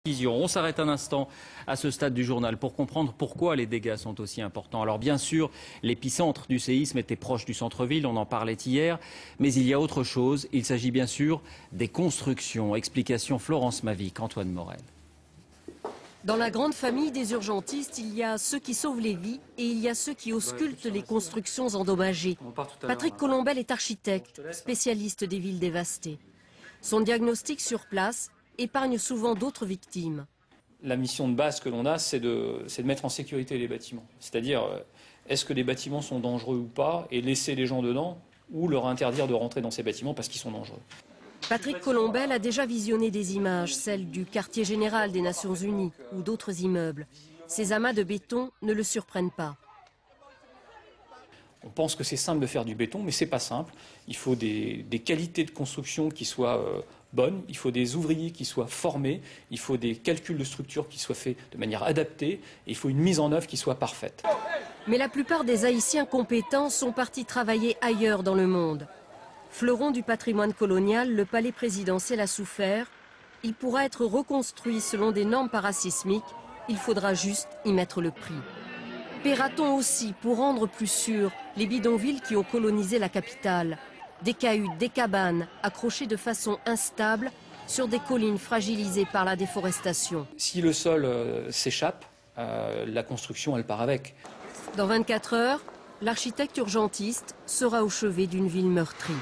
On s'arrête un instant à ce stade du journal pour comprendre pourquoi les dégâts sont aussi importants. Alors bien sûr, l'épicentre du séisme était proche du centre-ville, on en parlait hier, mais il y a autre chose. Il s'agit bien sûr des constructions. Explication Florence Mavic, Antoine Morel. Dans la grande famille des urgentistes, il y a ceux qui sauvent les vies et il y a ceux qui auscultent les constructions endommagées. Patrick Colombel est architecte, spécialiste des villes dévastées. Son diagnostic sur place épargne souvent d'autres victimes. La mission de base que l'on a, c'est de mettre en sécurité les bâtiments. C'est-à-dire, est-ce que les bâtiments sont dangereux ou pas, et laisser les gens dedans, ou leur interdire de rentrer dans ces bâtiments parce qu'ils sont dangereux. Patrick Colombel a déjà visionné des images, celles du quartier général des Nations Unies ou d'autres immeubles. Ces amas de béton ne le surprennent pas. On pense que c'est simple de faire du béton, mais ce n'est pas simple. Il faut des qualités de construction qui soient bonnes, il faut des ouvriers qui soient formés, il faut des calculs de structure qui soient faits de manière adaptée, et il faut une mise en œuvre qui soit parfaite. Mais la plupart des Haïtiens compétents sont partis travailler ailleurs dans le monde. Fleuron du patrimoine colonial, le palais présidentiel a souffert. Il pourra être reconstruit selon des normes parasismiques. Il faudra juste y mettre le prix. Paiera-t-on aussi pour rendre plus sûrs les bidonvilles qui ont colonisé la capitale? Des cahutes, des cabanes accrochées de façon instable sur des collines fragilisées par la déforestation. Si le sol s'échappe, la construction elle part avec. Dans 24 heures, l'architecte urgentiste sera au chevet d'une ville meurtrie.